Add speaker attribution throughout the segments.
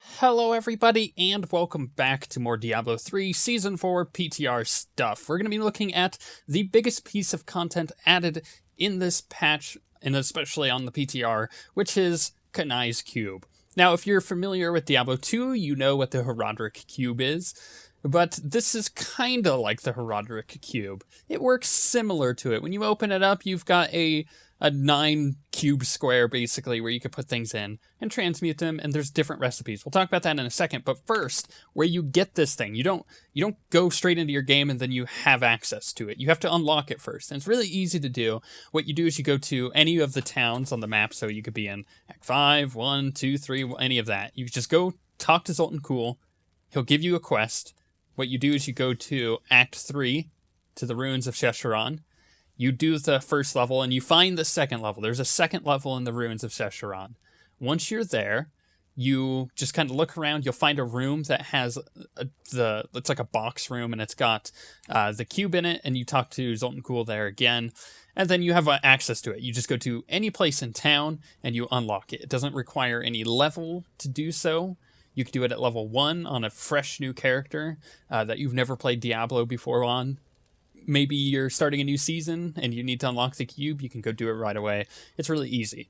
Speaker 1: Hello everybody, and welcome back to more Diablo 3 Season 4 PTR stuff. We're going to be looking at the biggest piece of content added in this patch, and especially on the PTR, which is Kanai's Cube. Now, if you're familiar with Diablo 2, you know what the Horadric Cube is, but this is kinda like the Horadric Cube. It works similar to it. When you open it up, you've got a 9 cube square, basically, where you can put things in and transmute them, and there's different recipes. We'll talk about that in a second, but first, where you get this thing, you don't go straight into your game and then you have access to it. You have to unlock it first, and it's really easy to do. What you do is you go to any of the towns on the map, so you could be in Act 5, 1, 2, 3, any of that. You just go talk to Zoltan Kuhl. He'll give you a quest. What you do is you go to Act 3, to the ruins of Shesharon. You do the first level, and you find the second level. There's a second level in the ruins of Shesharon. Once you're there, you just kind of look around. You'll find a room that has it's like a box room, and it's got the cube in it, and you talk to Zoltan Kuhl there again, and then you have access to it. You just go to any place in town, and you unlock it. It doesn't require any level to do so. You can do it at level 1 on a fresh new character that you've never played Diablo before on. Maybe you're starting a new season and you need to unlock the cube, you can go do it right away. It's really easy.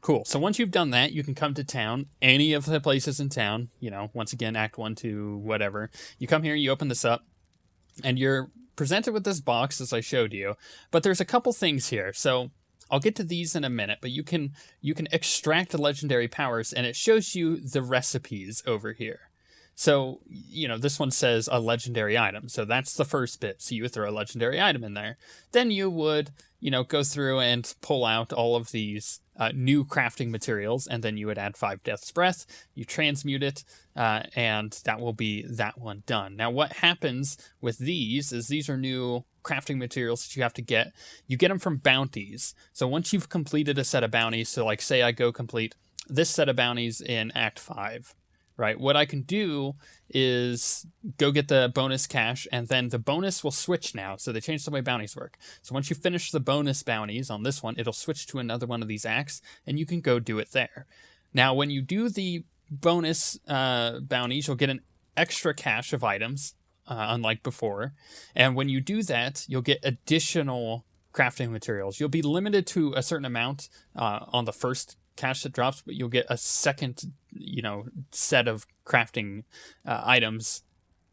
Speaker 1: Cool. So once you've done that, you can come to town, any of the places in town, once again, Act 1, 2, whatever. You come here, you open this up, and you're presented with this box as I showed you. But there's a couple things here. So I'll get to these in a minute, but you can extract legendary powers, and it shows you the recipes over here. So, this one says a legendary item. So that's the first bit. So you would throw a legendary item in there. Then you would, go through and pull out all of these new crafting materials, and then you would add 5 Death's Breath. You transmute it, and that will be that one done. Now, what happens with these is these are new crafting materials that you have to get. You get them from bounties. So once you've completed a set of bounties, so like say I go complete this set of bounties in Act 5, right? What I can do is go get the bonus cash, and then the bonus will switch now. So they changed the way bounties work. So once you finish the bonus bounties on this one, it'll switch to another one of these acts, and you can go do it there. Now, when you do the bonus bounties, you'll get an extra cache of items, unlike before. And when you do that, you'll get additional crafting materials. You'll be limited to a certain amount on the first cache that drops, but you'll get a second, set of crafting items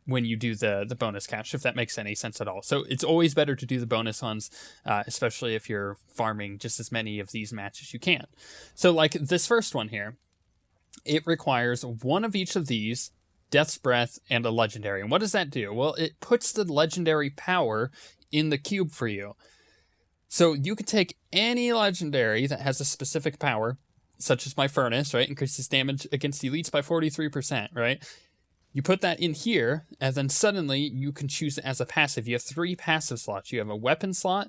Speaker 1: when you do the bonus cache, if that makes any sense at all. So it's always better to do the bonus ones, especially if you're farming just as many of these matches as you can. So like this first one here, it requires one of each of these, Death's Breath, and a legendary. And what does that do? Well, it puts the legendary power in the cube for you. So you could take any legendary that has a specific power, such as my Furnace, right? Increases damage against elites by 43%, right? You put that in here, and then suddenly you can choose it as a passive. You have 3 passive slots. You have a weapon slot,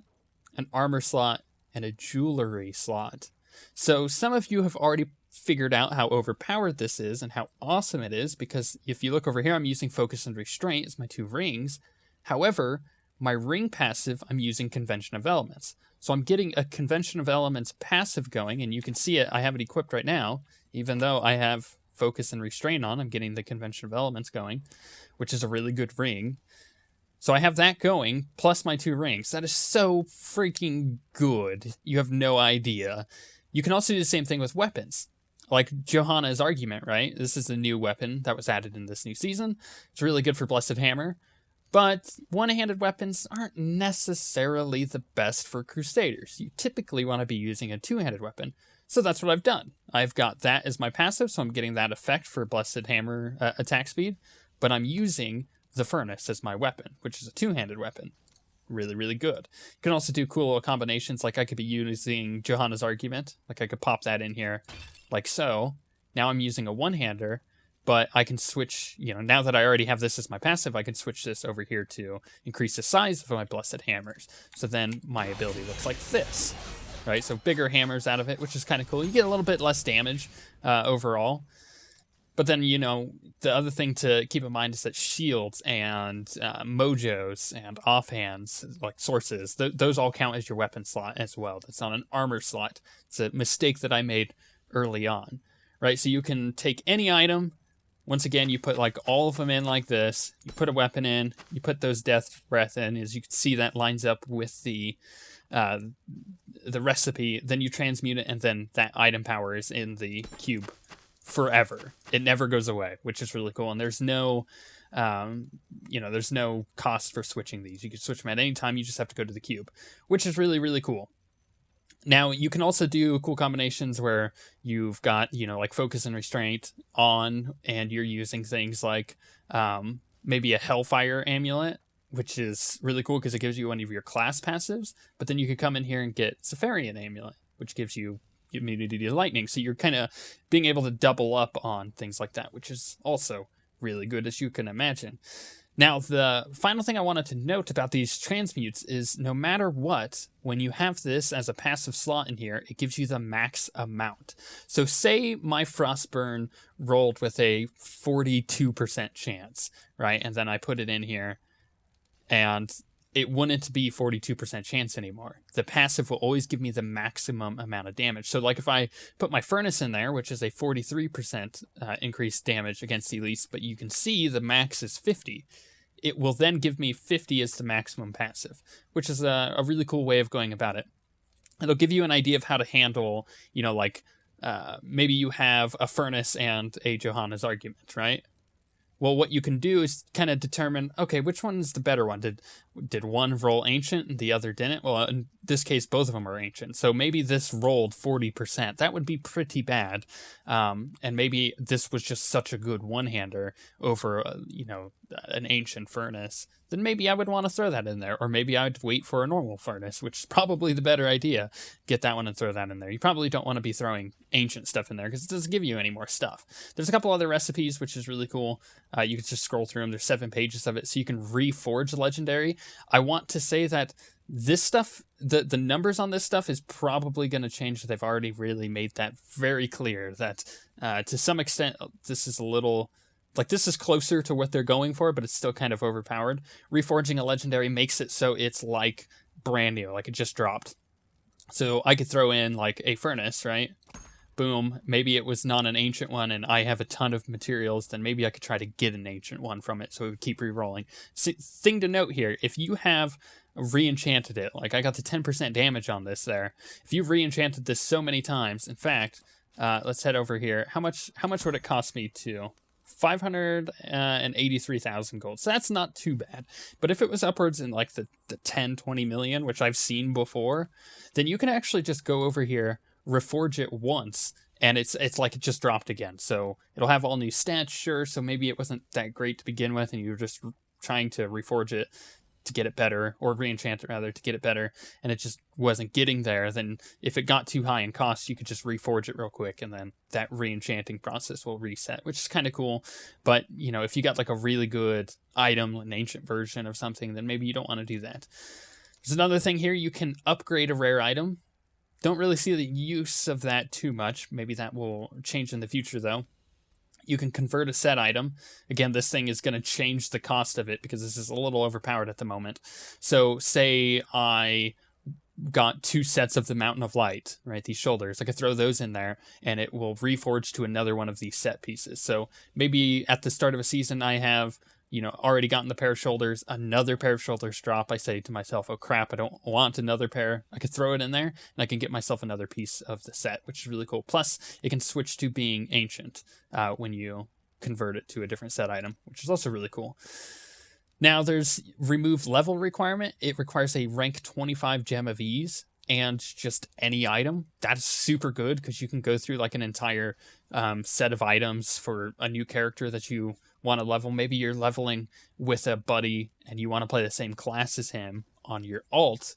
Speaker 1: an armor slot, and a jewelry slot. So some of you have already figured out how overpowered this is and how awesome it is, because if you look over here, I'm using Focus and Restraint as my 2 rings. However, my ring passive, I'm using Convention of Elements. So I'm getting a Convention of Elements passive going, and you can see it, I have it equipped right now. Even though I have Focus and Restraint on, I'm getting the Convention of Elements going, which is a really good ring. So I have that going, plus my 2 rings. That is so freaking good. You have no idea. You can also do the same thing with weapons. Like Johanna's Argument, right? This is a new weapon that was added in this new season. It's really good for Blessed Hammer. But one-handed weapons aren't necessarily the best for Crusaders. You typically want to be using a 2-handed weapon. So that's what I've done. I've got that as my passive, so I'm getting that effect for Blessed Hammer attack speed. But I'm using the Furnace as my weapon, which is a 2-handed weapon. Really, really good. You can also do cool little combinations, like I could be using Johanna's Argument. Like I could pop that in here, like so. Now I'm using a one-hander, but I can switch, now that I already have this as my passive, I can switch this over here to increase the size of my Blessed Hammers. So then my ability looks like this, right? So bigger hammers out of it, which is kind of cool. You get a little bit less damage overall. But then, you know, the other thing to keep in mind is that shields and mojos and offhands, like sources, those all count as your weapon slot as well. That's not an armor slot. It's a mistake that I made early on, right? So you can take any item. Once again, you put like all of them in like this. You put a weapon in. You put those death breath in. As you can see, that lines up with the recipe. Then you transmute it, and then that item power is in the cube forever. It never goes away, which is really cool. And there's no, there's no cost for switching these. You can switch them at any time. You just have to go to the cube, which is really, really cool. Now, you can also do cool combinations where you've got, like focus and restraint on, and you're using things like maybe a Hellfire amulet, which is really cool because it gives you one of your class passives. But then you can come in here and get Zephyrian amulet, which gives you immunity to lightning. So you're kind of being able to double up on things like that, which is also really good, as you can imagine. Now, the final thing I wanted to note about these transmutes is no matter what, when you have this as a passive slot in here, it gives you the max amount. So say my Frostburn rolled with a 42% chance, right? And then I put it in here, and it wouldn't be 42% chance anymore. The passive will always give me the maximum amount of damage. So like if I put my Furnace in there, which is a 43% increased damage against Elise, but you can see the max is 50. It will then give me 50 as the maximum passive, which is a really cool way of going about it. It'll give you an idea of how to handle, maybe you have a Furnace and a Johanna's Argument, right? Well, what you can do is kind of determine, okay, which one is the better one? Did one roll ancient and the other didn't? Well, in this case, both of them are ancient. So maybe this rolled 40%. That would be pretty bad. And maybe this was just such a good one-hander over, an ancient Furnace. Then maybe I would want to throw that in there. Or maybe I'd wait for a normal Furnace, which is probably the better idea. Get that one and throw that in there. You probably don't want to be throwing ancient stuff in there because it doesn't give you any more stuff. There's a couple other recipes, which is really cool. You can just scroll through them. There's 7 pages of it, so you can reforge Legendary. I want to say that this stuff, the numbers on this stuff is probably going to change. They've already really made that very clear that to some extent this is a little... this is closer to what they're going for, but it's still kind of overpowered. Reforging a Legendary makes it so it's like brand new, like it just dropped. So I could throw in like a Furnace, right? Boom, maybe it was not an ancient one and I have a ton of materials, then maybe I could try to get an ancient one from it so it would keep re-rolling. Thing to note here, if you have re-enchanted it, like I got the 10% damage on this there, if you've re-enchanted this so many times, in fact, let's head over here. How much would it cost me to... 583,000 gold. So that's not too bad. But if it was upwards in like the 10, 20 million, which I've seen before, then you can actually just go over here, reforge it once, and it's like it just dropped again. So it'll have all new stats, sure. So maybe it wasn't that great to begin with, and you were just trying to reforge it to get it better, or re-enchant it rather to get it better, and it just wasn't getting there. Then if it got too high in cost, you could just reforge it real quick, and then that re-enchanting process will reset, which is kind of cool. But if you got like a really good item, an ancient version of something, then maybe you don't want to do that. There's another thing here. You can upgrade a rare item. Don't really see the use of that too much. Maybe that will change in the future though. You can convert a set item. Again, this thing is going to change the cost of it because this is a little overpowered at the moment. So say I got 2 sets of the Mountain of Light, right? These shoulders. I could throw those in there and it will reforge to another one of these set pieces. So maybe at the start of a season I have, already gotten the pair of shoulders, another pair of shoulders drop. I say to myself, oh crap, I don't want another pair. I could throw it in there and I can get myself another piece of the set, which is really cool. Plus, it can switch to being ancient when you convert it to a different set item, which is also really cool. Now, there's remove level requirement. It requires a rank 25 Gem of Ease and just any item. That's super good because you can go through like an entire set of items for a new character that you want to level. Maybe you're leveling with a buddy and you want to play the same class as him on your alt.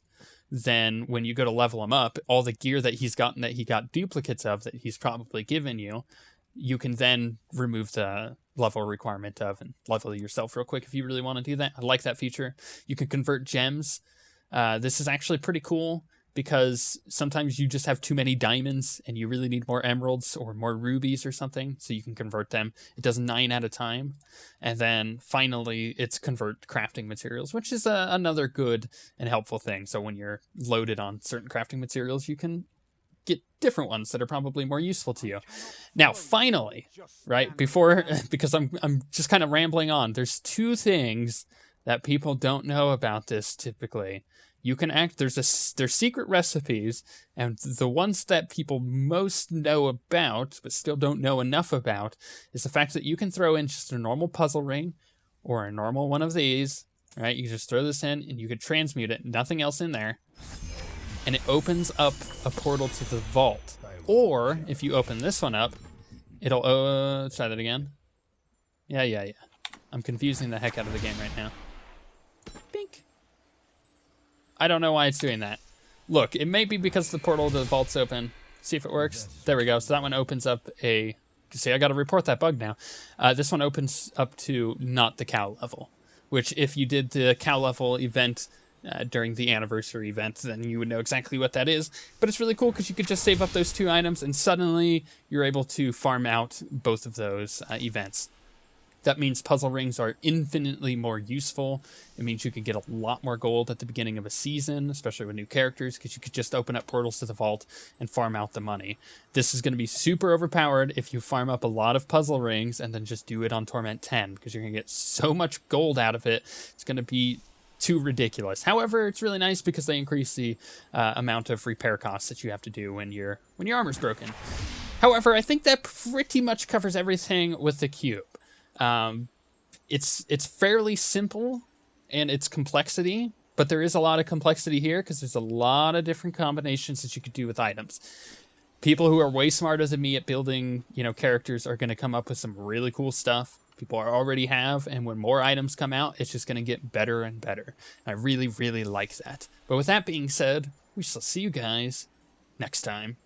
Speaker 1: Then when you go to level him up, all the gear that he's gotten that he got duplicates of that he's probably given you, you can then remove the level requirement of and level yourself real quick if you really want to do that. I like that feature. You can convert gems. This is actually pretty cool. because sometimes you just have too many diamonds and you really need more emeralds or more rubies or something, so you can convert them. It does 9 at a time. And then finally, it's convert crafting materials, which is another good and helpful thing. So when you're loaded on certain crafting materials, you can get different ones that are probably more useful to you. Now, finally, right, because I'm just kind of rambling on, there's 2 things that people don't know about this typically. You can there's secret recipes, and the ones that people most know about, but still don't know enough about, is the fact that you can throw in just a normal puzzle ring, or a normal one of these, right? You can just throw this in, and you can transmute it, nothing else in there, and it opens up a portal to the vault. Or, if you open this one up, it'll, try that again. Yeah. I'm confusing the heck out of the game right now. Bink. I don't know why it's doing that. Look, it may be because the portal to the vault's open. See if it works. There we go. So that one opens up a... See, I got to report that bug now. This one opens up to not the cow level, which if you did the cow level event during the anniversary event, then you would know exactly what that is. But it's really cool because you could just save up those 2 items and suddenly you're able to farm out both of those events. That means puzzle rings are infinitely more useful. It means you can get a lot more gold at the beginning of a season, especially with new characters, because you could just open up portals to the vault and farm out the money. This is going to be super overpowered if you farm up a lot of puzzle rings and then just do it on Torment 10, because you're going to get so much gold out of it. It's going to be too ridiculous. However, it's really nice because they increase the amount of repair costs that you have to do when your armor's broken. However, I think that pretty much covers everything with the cube. It's fairly simple in its complexity, but there is a lot of complexity here because there's a lot of different combinations that you could do with items. People who are way smarter than me at building, characters are going to come up with some really cool stuff. People already have, and when more items come out, it's just going to get better and better. I really, really like that. But with that being said, we shall see you guys next time.